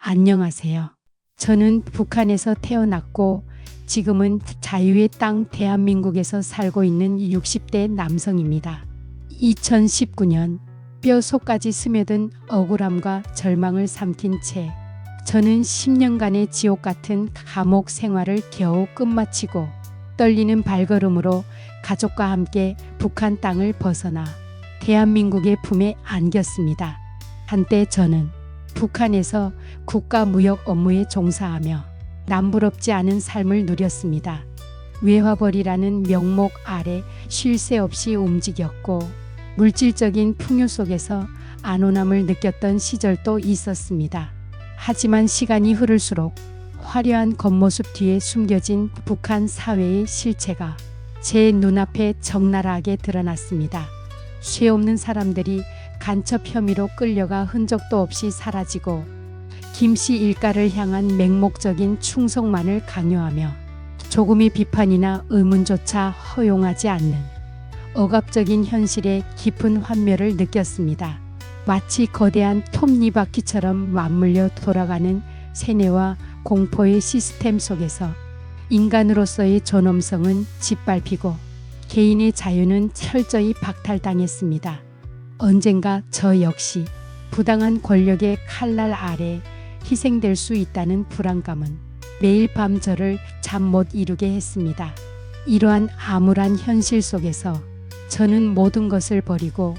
안녕하세요. 저는 북한에서 태어났고 지금은 자유의 땅 대한민국에서 살고 있는 60대 남성입니다. 2019년 뼈속까지 스며든 억울함과 절망을 삼킨 채 저는 10년간의 지옥 같은 감옥 생활을 겨우 끝마치고 떨리는 발걸음으로 가족과 함께 북한 땅을 벗어나 대한민국의 품에 안겼습니다. 한때 저는 북한에서 국가무역 업무에 종사하며 남부럽지 않은 삶을 누렸습니다. 외화벌이라는 명목 아래 쉴 새 없이 움직였고 물질적인 풍요 속에서 안온함을 느꼈던 시절도 있었습니다. 하지만 시간이 흐를수록 화려한 겉모습 뒤에 숨겨진 북한 사회의 실체가 제 눈앞에 적나라하게 드러났습니다. 쇠 없는 사람들이 간첩 혐의로 끌려가 흔적도 없이 사라지고 김씨 일가를 향한 맹목적인 충성만을 강요하며 조금의 비판이나 의문조차 허용하지 않는 억압적인 현실의 깊은 환멸을 느꼈습니다. 마치 거대한 톱니바퀴처럼 맞물려 돌아가는 세뇌와 공포의 시스템 속에서 인간으로서의 존엄성은 짓밟히고 개인의 자유는 철저히 박탈당했습니다. 언젠가 저 역시 부당한 권력의 칼날 아래 희생될 수 있다는 불안감은 매일 밤 저를 잠 못 이루게 했습니다. 이러한 암울한 현실 속에서 저는 모든 것을 버리고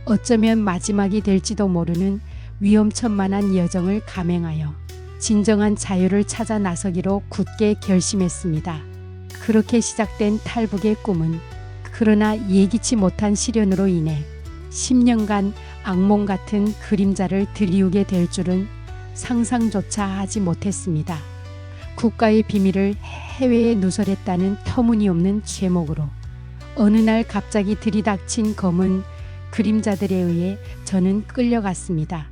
어쩌면 마지막이 될지도 모르는 위험천만한 여정을 감행하여 진정한 자유를 찾아 나서기로 굳게 결심했습니다. 그렇게 시작된 탈북의 꿈은 그러나 예기치 못한 시련으로 인해 10년간 악몽 같은 그림자를 들이우게 될 줄은 상상조차 하지 못했습니다. 국가의 비밀을 해외에 누설했다는 터무니없는 죄목으로 어느 날 갑자기 들이닥친 검은 그림자들에 의해 저는 끌려갔습니다.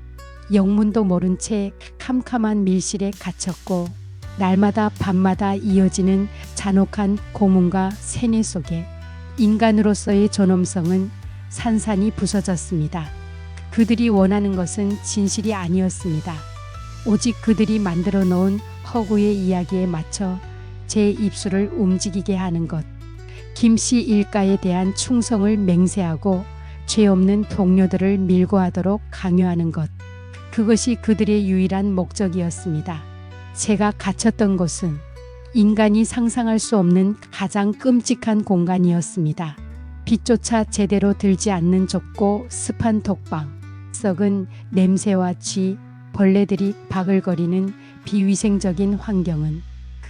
영문도 모른 채 캄캄한 밀실에 갇혔고 날마다 밤마다 이어지는 잔혹한 고문과 세뇌 속에 인간으로서의 존엄성은 산산이 부서졌습니다. 그들이 원하는 것은 진실이 아니었습니다. 오직 그들이 만들어 놓은 허구의 이야기에 맞춰 제 입술을 움직이게 하는 것. 김씨 일가에 대한 충성을 맹세하고 죄 없는 동료들을 밀고하도록 강요하는 것. 그것이 그들의 유일한 목적이었습니다. 제가 갇혔던 곳은 인간이 상상할 수 없는 가장 끔찍한 공간이었습니다. 빛조차 제대로 들지 않는 좁고 습한 독방, 썩은 냄새와 쥐, 벌레들이 바글거리는 비위생적인 환경은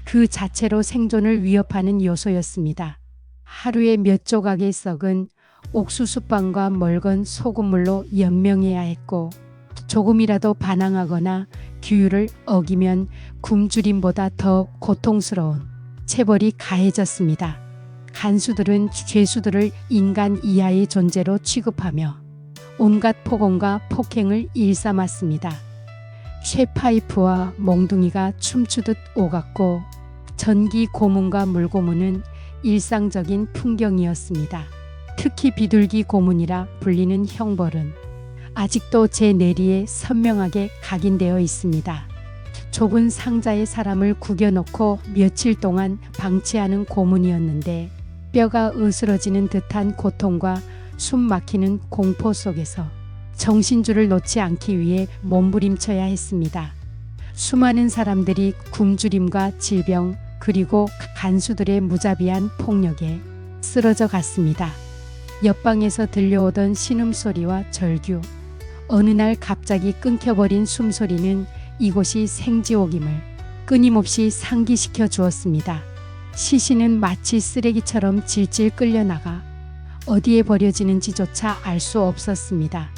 그 자체로 생존을 위협하는 요소였습니다. 하루에 몇 조각의 썩은 옥수수빵과 멀건 소금물로 연명해야 했고 조금이라도 반항하거나 규율을 어기면 굶주림보다 더 고통스러운 체벌이 가해졌습니다. 간수들은 죄수들을 인간 이하의 존재로 취급하며 온갖 폭언과 폭행을 일삼았습니다. 쇠파이프와 몽둥이가 춤추듯 오갔고 전기 고문과 물고문은 일상적인 풍경이었습니다. 특히 비둘기 고문이라 불리는 형벌은 아직도 제 내리에 선명하게 각인되어 있습니다. 좁은 상자에 사람을 구겨놓고 며칠 동안 방치하는 고문이었는데 뼈가 으스러지는 듯한 고통과 숨 막히는 공포 속에서 정신줄을 놓지 않기 위해 몸부림쳐야 했습니다. 수많은 사람들이 굶주림과 질병 그리고 간수들의 무자비한 폭력에 쓰러져 갔습니다. 옆방에서 들려오던 신음소리와 절규, 어느 날 갑자기 끊겨버린 숨소리는 이곳이 생지옥임을 끊임없이 상기시켜 주었습니다. 시신은 마치 쓰레기처럼 질질 끌려나가 어디에 버려지는지조차 알 수 없었습니다.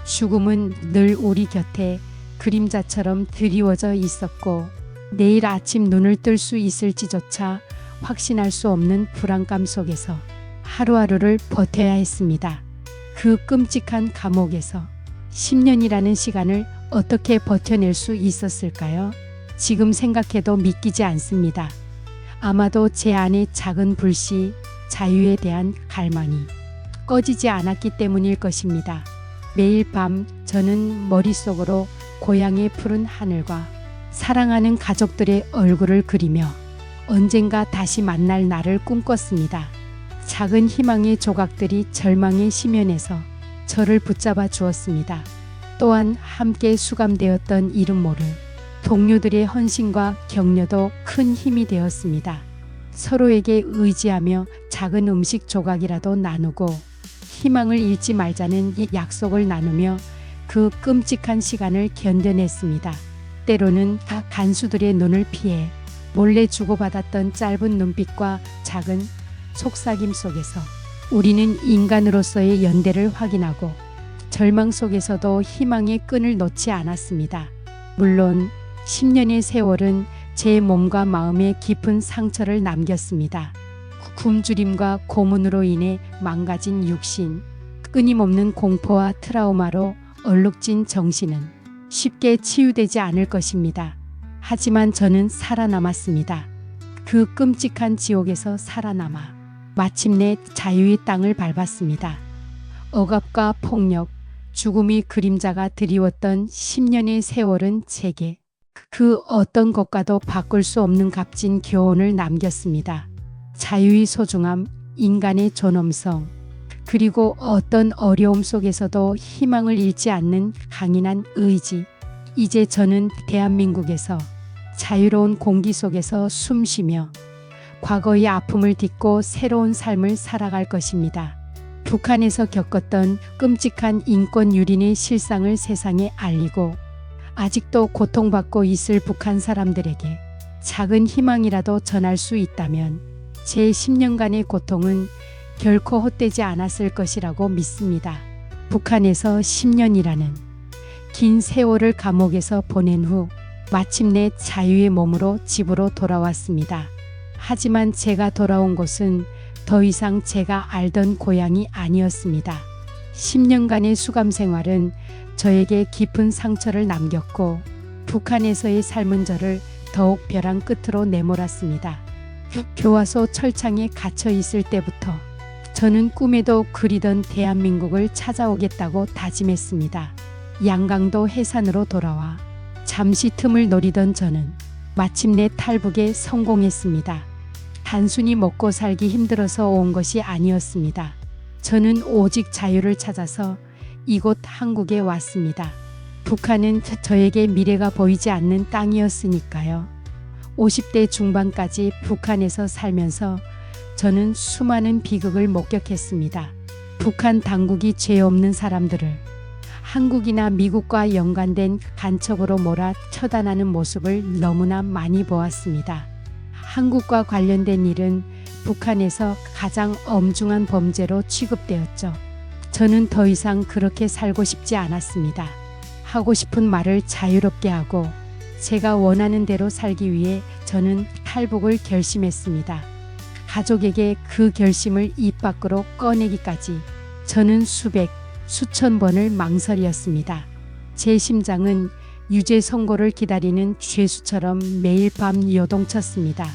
죽음은 늘 우리 곁에 그림자처럼 드리워져 있었고 내일 아침 눈을 뜰 수 있을지조차 확신할 수 없는 불안감 속에서 하루하루를 버텨야 했습니다. 그 끔찍한 감옥에서 10년이라는 시간을 어떻게 버텨낼 수 있었을까요? 지금 생각해도 믿기지 않습니다. 아마도 제 안의 작은 불씨, 자유에 대한 갈망이 꺼지지 않았기 때문일 것입니다. 매일 밤 저는 머릿속으로 고향의 푸른 하늘과 사랑하는 가족들의 얼굴을 그리며 언젠가 다시 만날 날을 꿈꿨습니다. 작은 희망의 조각들이 절망의 심연에서 저를 붙잡아 주었습니다. 또한 함께 수감되었던 이름 모를 동료들의 헌신과 격려도 큰 힘이 되었습니다. 서로에게 의지하며 작은 음식 조각이라도 나누고 희망을 잃지 말자는 약속을 나누며 그 끔찍한 시간을 견뎌냈습니다. 때로는 간수들의 눈을 피해 몰래 주고받았던 짧은 눈빛과 작은 속삭임 속에서 우리는 인간으로서의 연대를 확인하고 절망 속에서도 희망의 끈을 놓지 않았습니다. 물론 10년의 세월은 제 몸과 마음에 깊은 상처를 남겼습니다. 굶주림과 고문으로 인해 망가진 육신, 끊임없는 공포와 트라우마로 얼룩진 정신은 쉽게 치유되지 않을 것입니다. 하지만 저는 살아남았습니다. 그 끔찍한 지옥에서 살아남아 마침내 자유의 땅을 밟았습니다. 억압과 폭력, 죽음이 그림자가 드리웠던 10년의 세월은 제게 그 어떤 것과도 바꿀 수 없는 값진 교훈을 남겼습니다. 자유의 소중함, 인간의 존엄성, 그리고 어떤 어려움 속에서도 희망을 잃지 않는 강인한 의지. 이제 저는 대한민국에서 자유로운 공기 속에서 숨쉬며 과거의 아픔을 딛고 새로운 삶을 살아갈 것입니다. 북한에서 겪었던 끔찍한 인권 유린의 실상을 세상에 알리고 아직도 고통받고 있을 북한 사람들에게 작은 희망이라도 전할 수 있다면 제 10년간의 고통은 결코 헛되지 않았을 것이라고 믿습니다. 북한에서 10년이라는 긴 세월을 감옥에서 보낸 후 마침내 자유의 몸으로 집으로 돌아왔습니다. 하지만 제가 돌아온 곳은 더 이상 제가 알던 고향이 아니었습니다. 10년간의 수감 생활은 저에게 깊은 상처를 남겼고 북한에서의 삶은 저를 더욱 벼랑 끝으로 내몰았습니다. 교화소 철창에 갇혀 있을 때부터 저는 꿈에도 그리던 대한민국을 찾아오겠다고 다짐했습니다. 양강도 해산으로 돌아와 잠시 틈을 노리던 저는 마침내 탈북에 성공했습니다. 단순히 먹고 살기 힘들어서 온 것이 아니었습니다. 저는 오직 자유를 찾아서 이곳 한국에 왔습니다. 북한은 저에게 미래가 보이지 않는 땅이었으니까요. 50대 중반까지 북한에서 살면서 저는 수많은 비극을 목격했습니다. 북한 당국이 죄 없는 사람들을 한국이나 미국과 연관된 간첩으로 몰아 처단하는 모습을 너무나 많이 보았습니다. 한국과 관련된 일은 북한에서 가장 엄중한 범죄로 취급되었죠. 저는 더 이상 그렇게 살고 싶지 않았습니다. 하고 싶은 말을 자유롭게 하고 제가 원하는 대로 살기 위해 저는 탈북을 결심했습니다. 가족에게 그 결심을 입 밖으로 꺼내기까지 저는 수천 번을 망설였습니다. 제 심장은 유죄 선고를 기다리는 죄수처럼 매일 밤 요동쳤습니다.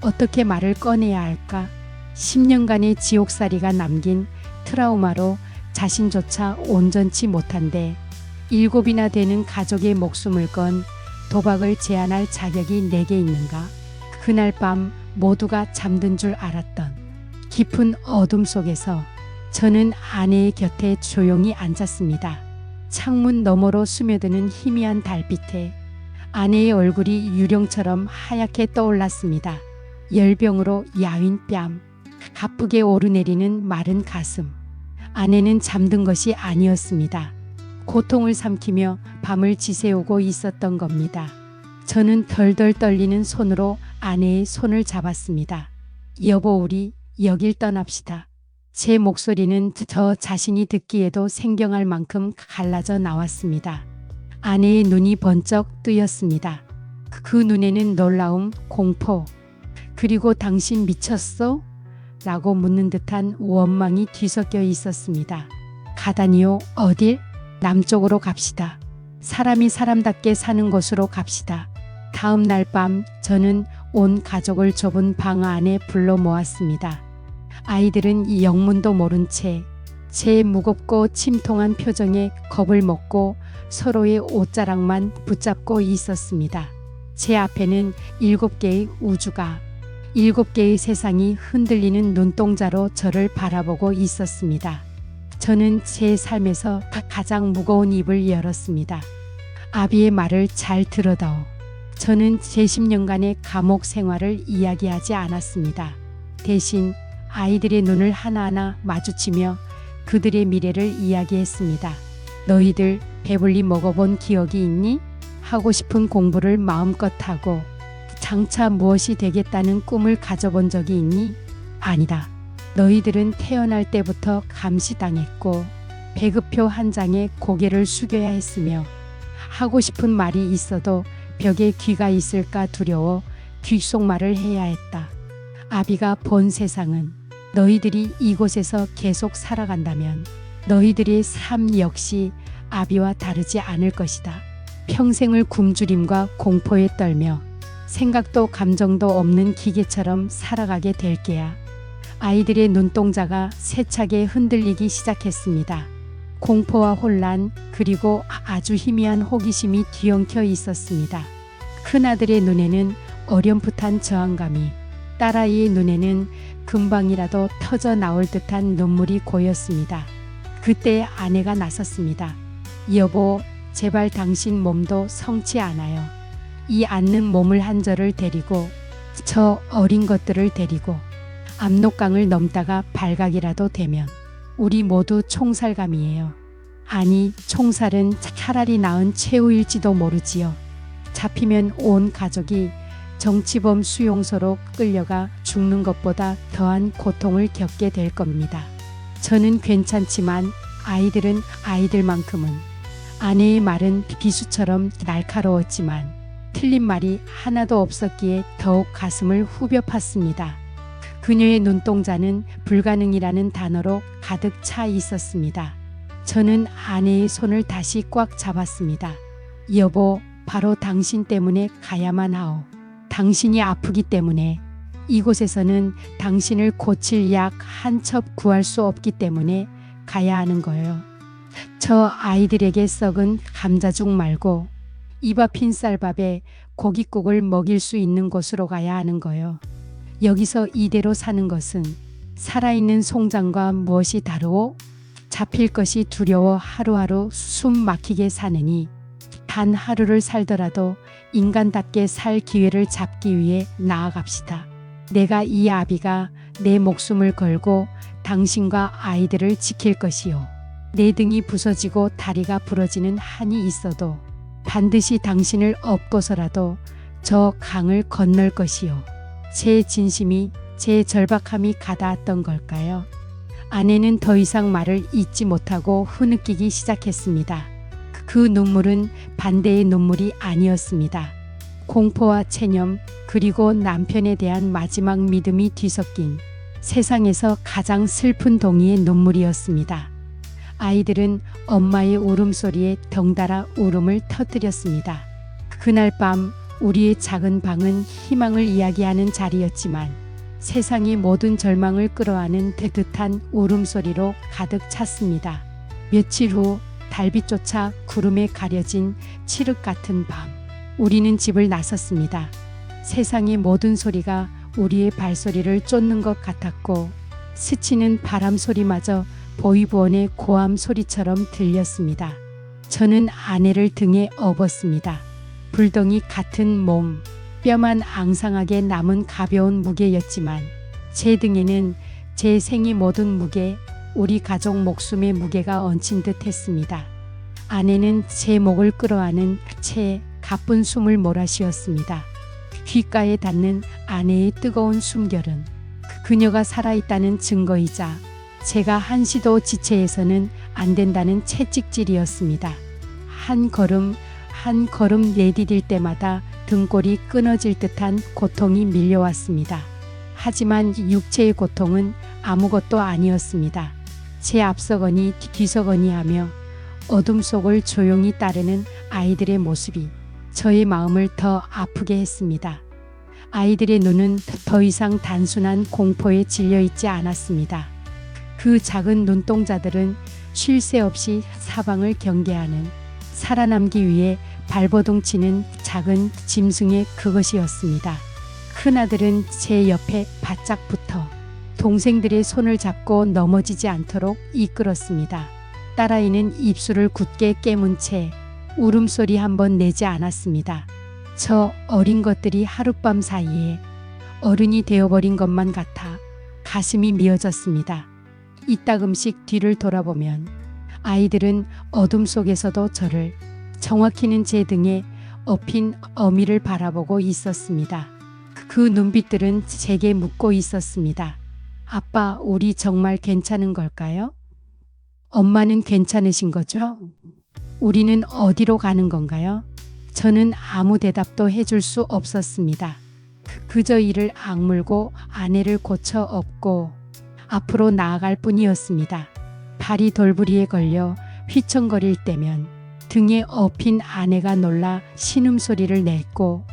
어떻게 말을 꺼내야 할까? 10년간의 지옥살이가 남긴 트라우마로 자신조차 온전치 못한데 7이나 되는 가족의 목숨을 건 도박을 제한할 자격이 내게 있는가? 그날 밤 모두가 잠든 줄 알았던 깊은 어둠 속에서 저는 아내의 곁에 조용히 앉았습니다. 창문 너머로 스며드는 희미한 달빛에 아내의 얼굴이 유령처럼 하얗게 떠올랐습니다. 열병으로 야윈 뺨, 가쁘게 오르내리는 마른 가슴. 아내는 잠든 것이 아니었습니다. 고통을 삼키며 밤을 지새우고 있었던 겁니다. 저는 덜덜 떨리는 손으로 아내의 손을 잡았습니다. 여보, 우리 여길 떠납시다. 제 목소리는 저 자신이 듣기에도 생경할 만큼 갈라져 나왔습니다. 아내의 눈이 번쩍 뜨였습니다. 그 눈에는 놀라움, 공포, 그리고 당신 미쳤어? 라고 묻는 듯한 원망이 뒤섞여 있었습니다. 가다니요? 어딜? 남쪽으로 갑시다. 사람이 사람답게 사는 곳으로 갑시다. 다음 날 밤 저는 온 가족을 좁은 방 안에 불러 모았습니다. 아이들은 영문도 모른 채 제 무겁고 침통한 표정에 겁을 먹고 서로의 옷자락만 붙잡고 있었습니다. 제 앞에는 7개의 우주가, 7개의 세상이 흔들리는 눈동자로 저를 바라보고 있었습니다. 저는 제 삶에서 가장 무거운 입을 열었습니다. 아비의 말을 잘 들어다오. 저는 제 10년간의 감옥 생활을 이야기하지 않았습니다. 대신 아이들의 눈을 하나하나 마주치며 그들의 미래를 이야기했습니다. 너희들 배불리 먹어본 기억이 있니? 하고 싶은 공부를 마음껏 하고 장차 무엇이 되겠다는 꿈을 가져본 적이 있니? 아니다. 너희들은 태어날 때부터 감시당했고 배급표 한 장에 고개를 숙여야 했으며 하고 싶은 말이 있어도 벽에 귀가 있을까 두려워 귓속말을 해야 했다. 아비가 본 세상은 너희들이 이곳에서 계속 살아간다면 너희들의 삶 역시 아비와 다르지 않을 것이다. 평생을 굶주림과 공포에 떨며 생각도 감정도 없는 기계처럼 살아가게 될 게야. 아이들의 눈동자가 세차게 흔들리기 시작했습니다. 공포와 혼란 그리고 아주 희미한 호기심이 뒤엉켜 있었습니다. 큰아들의 눈에는 어렴풋한 저항감이, 딸아이의 눈에는 금방이라도 터져 나올 듯한 눈물이 고였습니다. 그때 아내가 나섰습니다. 여보, 제발 당신 몸도 성치 않아요. 이 앉는 몸을 한 저를 데리고 저 어린 것들을 데리고 압록강을 넘다가 발각이라도 되면 우리 모두 총살감이에요. 아니, 총살은 차라리 나은 최후일지도 모르지요. 잡히면 온 가족이 정치범 수용소로 끌려가 죽는 것보다 더한 고통을 겪게 될 겁니다. 저는 괜찮지만 아이들은 아이들만큼은. 아내의 말은 비수처럼 날카로웠지만 틀린 말이 하나도 없었기에 더욱 가슴을 후벼 팠습니다. 그녀의 눈동자는 불가능이라는 단어로 가득 차 있었습니다. 저는 아내의 손을 다시 꽉 잡았습니다. 여보, 바로 당신 때문에 가야만 하오. 당신이 아프기 때문에, 이곳에서는 당신을 고칠 약 한 첩 구할 수 없기 때문에 가야 하는 거예요. 저 아이들에게 썩은 감자죽 말고 입 앞인 쌀밥에 고깃국을 먹일 수 있는 곳으로 가야 하는 거예요. 여기서 이대로 사는 것은 살아있는 송장과 무엇이 다르오? 잡힐 것이 두려워 하루하루 숨 막히게 사느니 단 하루를 살더라도 인간답게 살 기회를 잡기 위해 나아갑시다. 내가 이 아비가 내 목숨을 걸고 당신과 아이들을 지킬 것이요. 내 등이 부서지고 다리가 부러지는 한이 있어도 반드시 당신을 업고서라도 저 강을 건널 것이요. 제 진심이, 제 절박함이 가닿았던 걸까요? 아내는 더 이상 말을 잇지 못하고 흐느끼기 시작했습니다. 그 눈물은 반대의 눈물이 아니었습니다. 공포와 체념 그리고 남편에 대한 마지막 믿음이 뒤섞인 세상에서 가장 슬픈 동의의 눈물이었습니다. 아이들은 엄마의 울음소리에 덩달아 울음을 터뜨렸습니다. 그날 밤 우리의 작은 방은 희망을 이야기하는 자리였지만 세상의 모든 절망을 끌어안은 뜨뜻한 울음소리로 가득 찼습니다. 며칠 후 달빛조차 구름에 가려진 칠흑 같은 밤, 우리는 집을 나섰습니다. 세상의 모든 소리가 우리의 발소리를 쫓는 것 같았고 스치는 바람 소리마저 보이부원의 고함 소리처럼 들렸습니다. 저는 아내를 등에 업었습니다. 불덩이 같은 몸, 뼈만 앙상하게 남은 가벼운 무게였지만 제 등에는 제 생의 모든 무게, 우리 가족 목숨의 무게가 얹힌 듯 했습니다. 아내는 제 목을 끌어안은 채 가쁜 숨을 몰아쉬었습니다. 귓가에 닿는 아내의 뜨거운 숨결은 그녀가 살아있다는 증거이자 제가 한시도 지체해서는 안 된다는 채찍질이었습니다. 한 걸음 한 걸음 내디딜 때마다 등골이 끊어질 듯한 고통이 밀려왔습니다. 하지만 육체의 고통은 아무것도 아니었습니다. 제 앞서거니 뒤서거니 하며 어둠 속을 조용히 따르는 아이들의 모습이 저의 마음을 더 아프게 했습니다. 아이들의 눈은 더 이상 단순한 공포에 질려있지 않았습니다. 그 작은 눈동자들은 쉴 새 없이 사방을 경계하는, 살아남기 위해 발버둥 치는 작은 짐승의 그것이었습니다. 큰아들은 제 옆에 바짝 붙어 동생들의 손을 잡고 넘어지지 않도록 이끌었습니다. 딸아이는 입술을 굳게 깨문 채 울음소리 한번 내지 않았습니다. 저 어린 것들이 하룻밤 사이에 어른이 되어버린 것만 같아 가슴이 미어졌습니다. 이따금씩 뒤를 돌아보면 아이들은 어둠 속에서도 저를, 정확히는 제 등에 엎인 어미를 바라보고 있었습니다. 그 눈빛들은 제게 묻고 있었습니다. 아빠, 우리 정말 괜찮은 걸까요? 엄마는 괜찮으신 거죠? 우리는 어디로 가는 건가요? 저는 아무 대답도 해줄 수 없었습니다. 그저 이를 악물고 아내를 고쳐 업고 앞으로 나아갈 뿐이었습니다. 발이 돌부리에 걸려 휘청거릴 때면 등에 업힌 아내가 놀라 신음소리를 냈고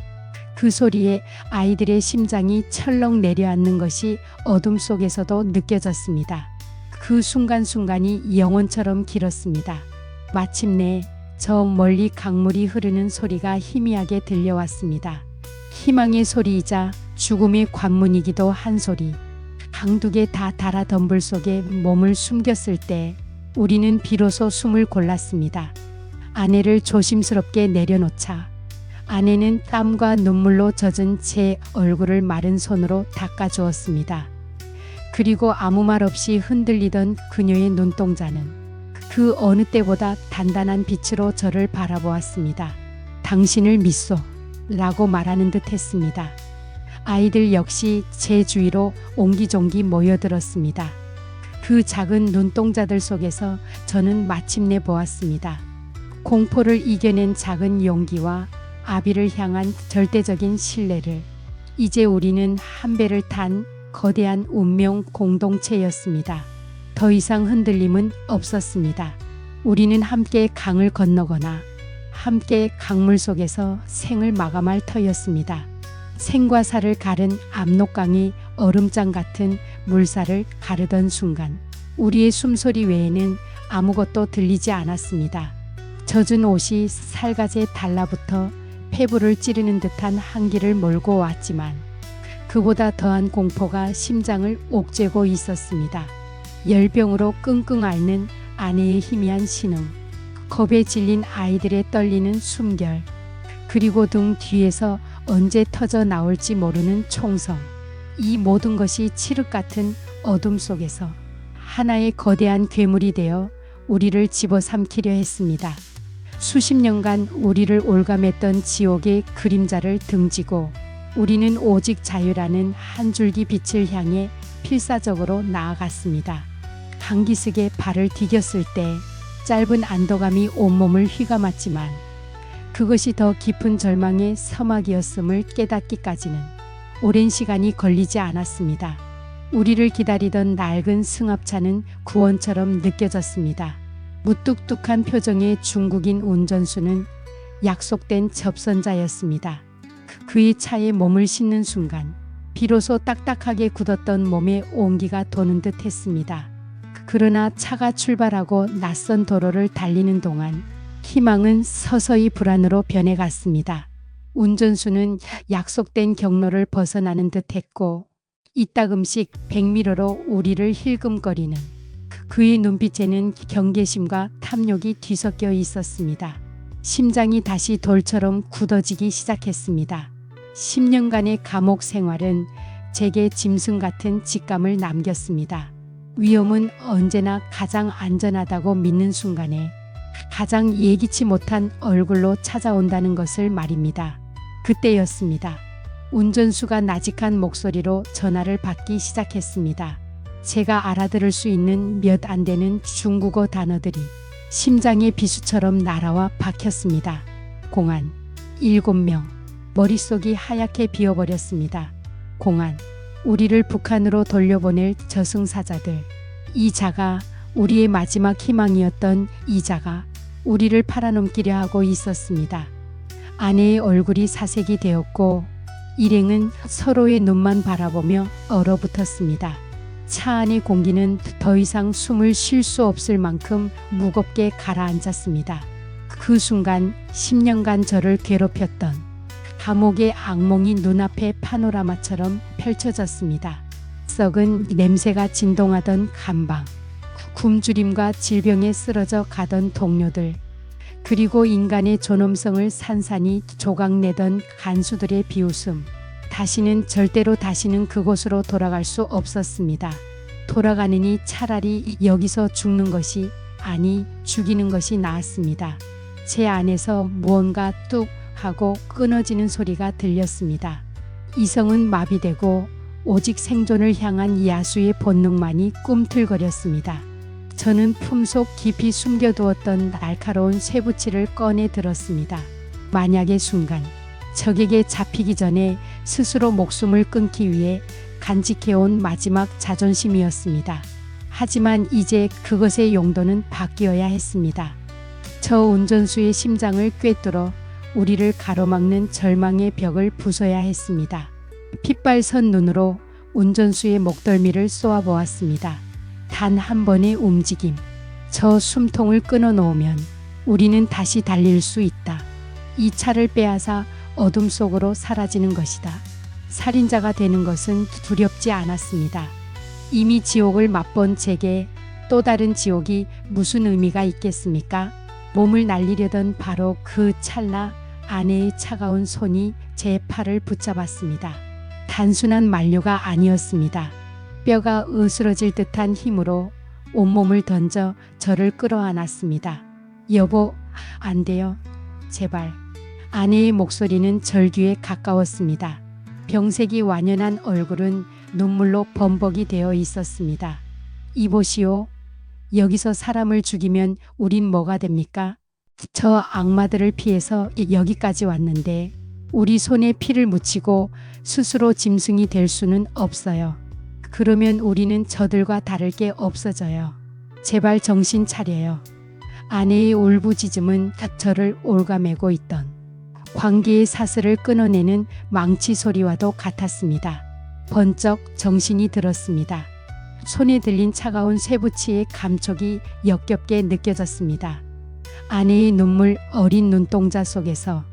그 소리에 아이들의 심장이 철렁 내려앉는 것이 어둠 속에서도 느껴졌습니다. 그 순간순간이 영혼처럼 길었습니다. 마침내 저 멀리 강물이 흐르는 소리가 희미하게 들려왔습니다. 희망의 소리이자 죽음의 관문이기도 한 소리. 강둑에 다 달아 덤불 속에 몸을 숨겼을 때 우리는 비로소 숨을 골랐습니다. 아내를 조심스럽게 내려놓자 아내는 땀과 눈물로 젖은 제 얼굴을 마른 손으로 닦아주었습니다. 그리고 아무 말 없이 흔들리던 그녀의 눈동자는 그 어느 때보다 단단한 빛으로 저를 바라보았습니다. 당신을 믿소 라고 말하는 듯 했습니다. 아이들 역시 제 주위로 옹기종기 모여들었습니다. 그 작은 눈동자들 속에서 저는 마침내 보았습니다. 공포를 이겨낸 작은 용기와 아비를 향한 절대적인 신뢰를. 이제 우리는 한 배를 탄 거대한 운명 공동체였습니다. 더 이상 흔들림은 없었습니다. 우리는 함께 강을 건너거나 함께 강물 속에서 생을 마감할 터였습니다. 생과 사를 가른 압록강이 얼음장 같은 물살을 가르던 순간 우리의 숨소리 외에는 아무것도 들리지 않았습니다. 젖은 옷이 살갗에 달라붙어 폐부를 찌르는 듯한 한기를 몰고 왔지만 그보다 더한 공포가 심장을 옥죄고 있었습니다. 열병으로 끙끙 앓는 아내의 희미한 신음, 겁에 질린 아이들의 떨리는 숨결, 그리고 등 뒤에서 언제 터져 나올지 모르는 총성. 이 모든 것이 칠흑 같은 어둠 속에서 하나의 거대한 괴물이 되어 우리를 집어삼키려 했습니다. 수십 년간 우리를 올감했던 지옥의 그림자를 등지고 우리는 오직 자유라는 한 줄기 빛을 향해 필사적으로 나아갔습니다. 강기슭에 발을 디뎠을 때 짧은 안도감이 온몸을 휘감았지만 그것이 더 깊은 절망의 서막이었음을 깨닫기까지는 오랜 시간이 걸리지 않았습니다. 우리를 기다리던 낡은 승합차는 구원처럼 느껴졌습니다. 무뚝뚝한 표정의 중국인 운전수는 약속된 접선자였습니다. 그의 차에 몸을 싣는 순간 비로소 딱딱하게 굳었던 몸에 온기가 도는 듯 했습니다. 그러나 차가 출발하고 낯선 도로를 달리는 동안 희망은 서서히 불안으로 변해갔습니다. 운전수는 약속된 경로를 벗어나는 듯 했고 이따금씩 백미러로 우리를 힐끔거리는 그의 눈빛에는 경계심과 탐욕이 뒤섞여 있었습니다. 심장이 다시 돌처럼 굳어지기 시작했습니다. 10년간의 감옥 생활은 제게 짐승 같은 직감을 남겼습니다. 위험은 언제나 가장 안전하다고 믿는 순간에 가장 예기치 못한 얼굴로 찾아온다는 것을 말입니다. 그때였습니다. 운전수가 나직한 목소리로 전화를 받기 시작했습니다. 제가 알아들을 수 있는 몇 안 되는 중국어 단어들이 심장의 비수처럼 날아와 박혔습니다. 공안, 7명. 머릿속이 하얗게 비어버렸습니다. 공안, 우리를 북한으로 돌려보낼 저승사자들. 이 자가 우리의 마지막 희망이었던 이 자가 우리를 팔아넘기려 하고 있었습니다. 아내의 얼굴이 사색이 되었고 일행은 서로의 눈만 바라보며 얼어붙었습니다. 차 안의 공기는 더 이상 숨을 쉴 수 없을 만큼 무겁게 가라앉았습니다. 그 순간 10년간 저를 괴롭혔던 감옥의 악몽이 눈앞에 파노라마처럼 펼쳐졌습니다. 썩은 냄새가 진동하던 감방, 굶주림과 질병에 쓰러져 가던 동료들, 그리고 인간의 존엄성을 산산이 조각내던 간수들의 비웃음. 절대로 다시는 그곳으로 돌아갈 수 없었습니다. 돌아가느니 차라리 여기서 죽는 것이 아니 죽이는 것이 나았습니다. 제 안에서 무언가 뚝 하고 끊어지는 소리가 들렸습니다. 이성은 마비되고 오직 생존을 향한 야수의 본능만이 꿈틀거렸습니다. 저는 품속 깊이 숨겨두었던 날카로운 쇠붙이를 꺼내 들었습니다. 만약의 순간, 적에게 잡히기 전에 스스로 목숨을 끊기 위해 간직해온 마지막 자존심이었습니다. 하지만 이제 그것의 용도는 바뀌어야 했습니다. 저 운전수의 심장을 꿰뚫어 우리를 가로막는 절망의 벽을 부숴야 했습니다. 핏발선 눈으로 운전수의 목덜미를 쏘아보았습니다. 단 한 번의 움직임, 저 숨통을 끊어놓으면 우리는 다시 달릴 수 있다. 이 차를 빼앗아 어둠 속으로 사라지는 것이다. 살인자가 되는 것은 두렵지 않았습니다. 이미 지옥을 맛본 제게 또 다른 지옥이 무슨 의미가 있겠습니까? 몸을 날리려던 바로 그 찰나 아내의 차가운 손이 제 팔을 붙잡았습니다. 단순한 만류가 아니었습니다. 뼈가 으스러질 듯한 힘으로 온몸을 던져 저를 끌어안았습니다. 여보, 안 돼요. 제발. 아내의 목소리는 절규에 가까웠습니다. 병색이 완연한 얼굴은 눈물로 범벅이 되어 있었습니다. 이보시오. 여기서 사람을 죽이면 우린 뭐가 됩니까? 저 악마들을 피해서 여기까지 왔는데 우리 손에 피를 묻히고 스스로 짐승이 될 수는 없어요. 그러면 우리는 저들과 다를 게 없어져요. 제발 정신 차려요. 아내의 울부짖음은 저를 올가매고 있던 광기의 사슬을 끊어내는 망치 소리와도 같았습니다. 번쩍 정신이 들었습니다. 손에 들린 차가운 쇠붙이의 감촉이 역겹게 느껴졌습니다. 아내의 눈물 어린 눈동자 속에서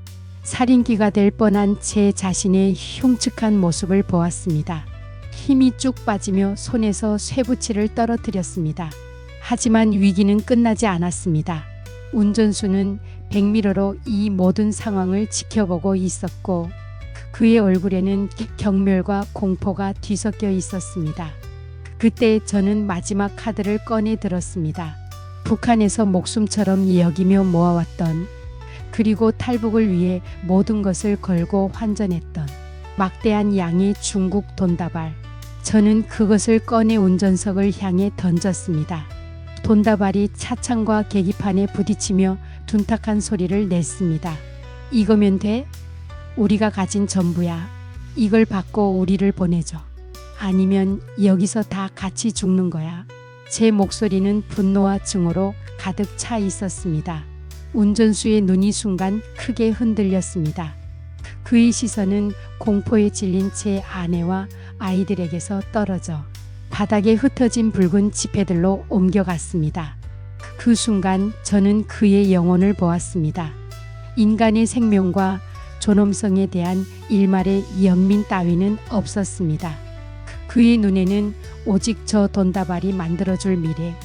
살인귀가 될 뻔한 제 자신의 흉측한 모습을 보았습니다. 힘이 쭉 빠지며 손에서 쇠붙이를 떨어뜨렸습니다. 하지만 위기는 끝나지 않았습니다. 운전수는 백미러로 이 모든 상황을 지켜보고 있었고 그의 얼굴에는 경멸과 공포가 뒤섞여 있었습니다. 그때 저는 마지막 카드를 꺼내 들었습니다. 북한에서 목숨처럼 여기며 모아왔던, 그리고 탈북을 위해 모든 것을 걸고 환전했던 막대한 양의 중국 돈다발. 저는 그것을 꺼내 운전석을 향해 던졌습니다. 돈다발이 차창과 계기판에 부딪히며 둔탁한 소리를 냈습니다. 이거면 돼? 우리가 가진 전부야. 이걸 받고 우리를 보내줘. 아니면 여기서 다 같이 죽는 거야. 제 목소리는 분노와 증오로 가득 차 있었습니다. 운전수의 눈이 순간 크게 흔들렸습니다. 그의 시선은 공포에 질린 제 아내와 아이들에게서 떨어져 바닥에 흩어진 붉은 지폐들로 옮겨갔습니다. 그 순간 저는 그의 영혼을 보았습니다. 인간의 생명과 존엄성에 대한 일말의 연민 따위는 없었습니다. 그의 눈에는 오직 저 돈다발이 만들어줄 미래,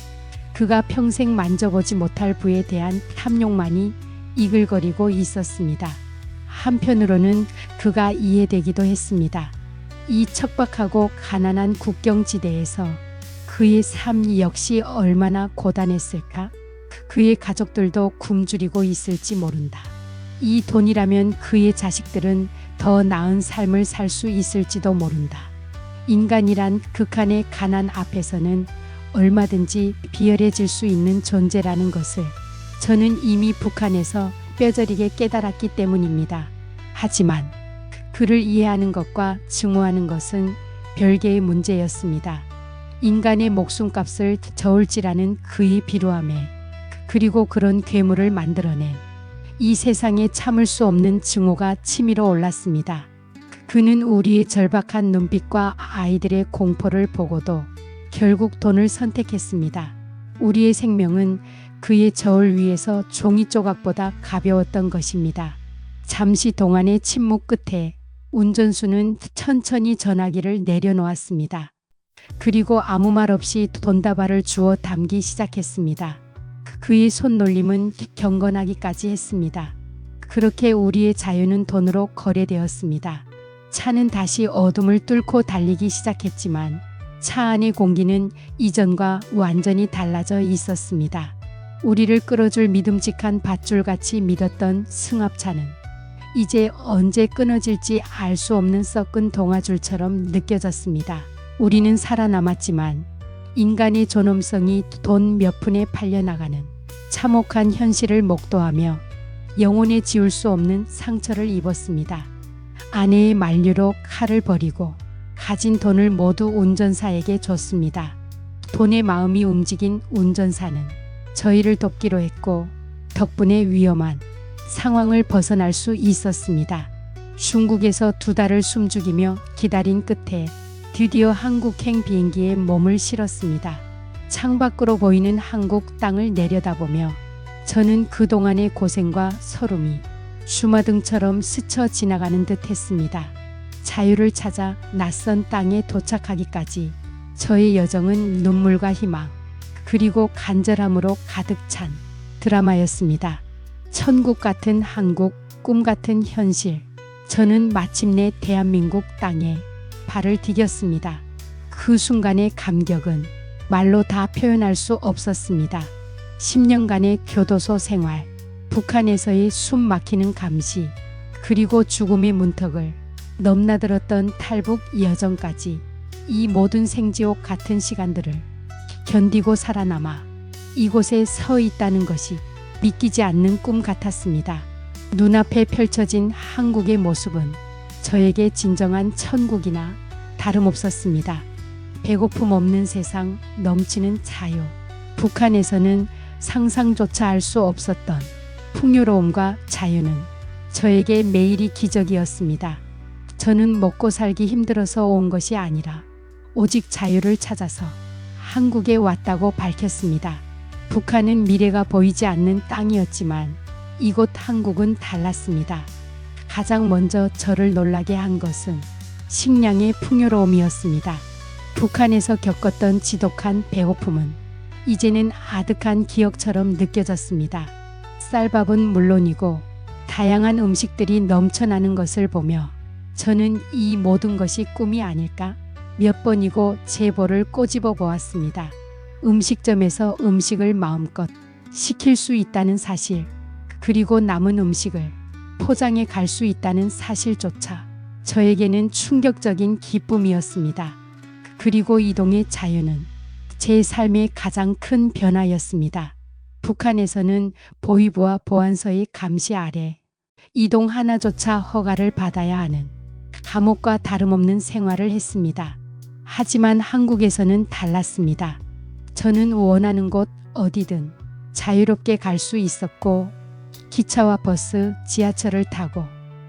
그가 평생 만져보지 못할 부에 대한 탐욕만이 이글거리고 있었습니다. 한편으로는 그가 이해되기도 했습니다. 이 척박하고 가난한 국경지대에서 그의 삶 역시 얼마나 고단했을까? 그의 가족들도 굶주리고 있을지 모른다. 이 돈이라면 그의 자식들은 더 나은 삶을 살 수 있을지도 모른다. 인간이란 극한의 가난 앞에서는 얼마든지 비열해질 수 있는 존재라는 것을 저는 이미 북한에서 뼈저리게 깨달았기 때문입니다. 하지만 그를 이해하는 것과 증오하는 것은 별개의 문제였습니다. 인간의 목숨값을 저울질하는 그의 비루함에, 그리고 그런 괴물을 만들어낸 이 세상에 참을 수 없는 증오가 치밀어 올랐습니다. 그는 우리의 절박한 눈빛과 아이들의 공포를 보고도 결국 돈을 선택했습니다. 우리의 생명은 그의 저울 위에서 종이 조각보다 가벼웠던 것입니다. 잠시 동안의 침묵 끝에 운전수는 천천히 전화기를 내려놓았습니다. 그리고 아무 말 없이 돈다발을 주워 담기 시작했습니다. 그의 손놀림은 경건하기까지 했습니다. 그렇게 우리의 자유는 돈으로 거래되었습니다. 차는 다시 어둠을 뚫고 달리기 시작했지만 차 안의 공기는 이전과 완전히 달라져 있었습니다. 우리를 끌어줄 믿음직한 밧줄같이 믿었던 승합차는 이제 언제 끊어질지 알 수 없는 썩은 동아줄처럼 느껴졌습니다. 우리는 살아남았지만 인간의 존엄성이 돈 몇 푼에 팔려나가는 참혹한 현실을 목도하며 영혼에 지울 수 없는 상처를 입었습니다. 아내의 만류로 칼을 버리고 가진 돈을 모두 운전사에게 줬습니다. 돈의 마음이 움직인 운전사는 저희를 돕기로 했고 덕분에 위험한 상황을 벗어날 수 있었습니다. 중국에서 2달을 숨죽이며 기다린 끝에 드디어 한국행 비행기에 몸을 실었습니다. 창밖으로 보이는 한국 땅을 내려다보며 저는 그동안의 고생과 서름이 주마등처럼 스쳐 지나가는 듯 했습니다. 자유를 찾아 낯선 땅에 도착하기까지 저의 여정은 눈물과 희망 그리고 간절함으로 가득 찬 드라마였습니다. 천국 같은 한국, 꿈 같은 현실. 저는 마침내 대한민국 땅에 발을 디뎠습니다. 그 순간의 감격은 말로 다 표현할 수 없었습니다. 10년간의 교도소 생활, 북한에서의 숨 막히는 감시, 그리고 죽음의 문턱을 넘나들었던 탈북 여정까지 이 모든 생지옥 같은 시간들을 견디고 살아남아 이곳에 서 있다는 것이 믿기지 않는 꿈 같았습니다. 눈앞에 펼쳐진 한국의 모습은 저에게 진정한 천국이나 다름없었습니다. 배고픔 없는 세상, 넘치는 자유. 북한에서는 상상조차 할 수 없었던 풍요로움과 자유는 저에게 매일이 기적이었습니다. 저는 먹고 살기 힘들어서 온 것이 아니라 오직 자유를 찾아서 한국에 왔다고 밝혔습니다. 북한은 미래가 보이지 않는 땅이었지만 이곳 한국은 달랐습니다. 가장 먼저 저를 놀라게 한 것은 식량의 풍요로움이었습니다. 북한에서 겪었던 지독한 배고픔은 이제는 아득한 기억처럼 느껴졌습니다. 쌀밥은 물론이고 다양한 음식들이 넘쳐나는 것을 보며 저는 이 모든 것이 꿈이 아닐까 몇 번이고 제보를 꼬집어 보았습니다. 음식점에서 음식을 마음껏 시킬 수 있다는 사실, 그리고 남은 음식을 포장해 갈 수 있다는 사실조차 저에게는 충격적인 기쁨이었습니다. 그리고 이동의 자유는 제 삶의 가장 큰 변화였습니다. 북한에서는 보위부와 보안서의 감시 아래 이동 하나조차 허가를 받아야 하는 감옥과 다름없는 생활을 했습니다. 하지만 한국에서는 달랐습니다. 저는 원하는 곳 어디든 자유롭게 갈 수 있었고 기차와 버스, 지하철을 타고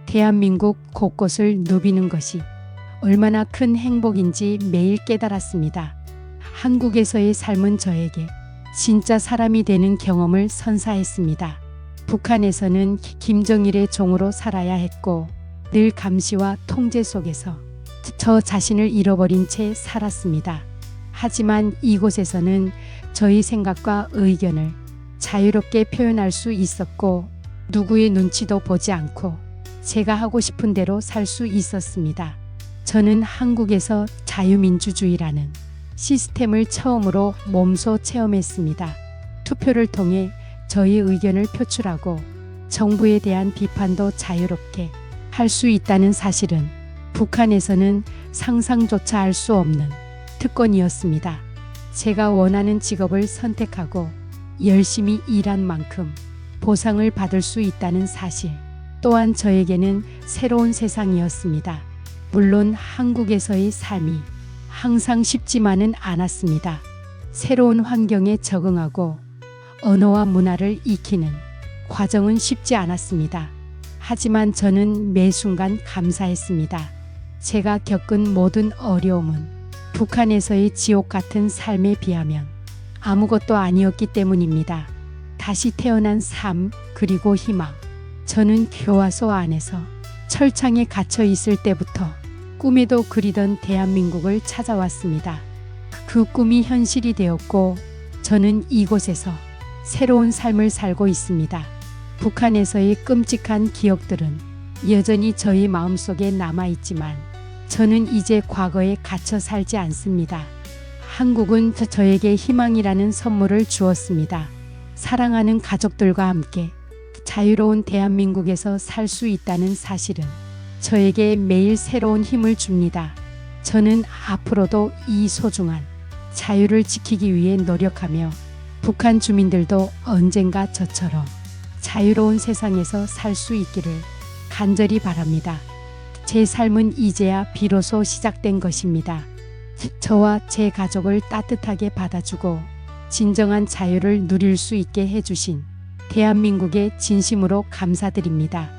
대한민국 곳곳을 누비는 것이 얼마나 큰 행복인지 매일 깨달았습니다. 한국에서의 삶은 저에게 진짜 사람이 되는 경험을 선사했습니다. 북한에서는 김정일의 종으로 살아야 했고 늘 감시와 통제 속에서 저 자신을 잃어버린 채 살았습니다. 하지만 이곳에서는 저희 생각과 의견을 자유롭게 표현할 수 있었고 누구의 눈치도 보지 않고 제가 하고 싶은 대로 살 수 있었습니다. 저는 한국에서 자유민주주의라는 시스템을 처음으로 몸소 체험했습니다. 투표를 통해 저희 의견을 표출하고 정부에 대한 비판도 자유롭게 할 수 있다는 사실은 북한에서는 상상조차 할 수 없는 특권이었습니다. 제가 원하는 직업을 선택하고 열심히 일한 만큼 보상을 받을 수 있다는 사실 또한 저에게는 새로운 세상이었습니다. 물론 한국에서의 삶이 항상 쉽지만은 않았습니다. 새로운 환경에 적응하고 언어와 문화를 익히는 과정은 쉽지 않았습니다. 하지만 저는 매 순간 감사했습니다. 제가 겪은 모든 어려움은 북한에서의 지옥 같은 삶에 비하면 아무것도 아니었기 때문입니다. 다시 태어난 삶, 그리고 희망. 저는 교화소 안에서 철창에 갇혀 있을 때부터 꿈에도 그리던 대한민국을 찾아왔습니다. 그 꿈이 현실이 되었고 저는 이곳에서 새로운 삶을 살고 있습니다. 북한에서의 끔찍한 기억들은 여전히 저희 마음속에 남아있지만 저는 이제 과거에 갇혀 살지 않습니다. 한국은 저에게 희망이라는 선물을 주었습니다. 사랑하는 가족들과 함께 자유로운 대한민국에서 살 수 있다는 사실은 저에게 매일 새로운 힘을 줍니다. 저는 앞으로도 이 소중한 자유를 지키기 위해 노력하며 북한 주민들도 언젠가 저처럼 자유로운 세상에서 살 수 있기를 간절히 바랍니다. 제 삶은 이제야 비로소 시작된 것입니다. 저와 제 가족을 따뜻하게 받아주고 진정한 자유를 누릴 수 있게 해주신 대한민국에 진심으로 감사드립니다.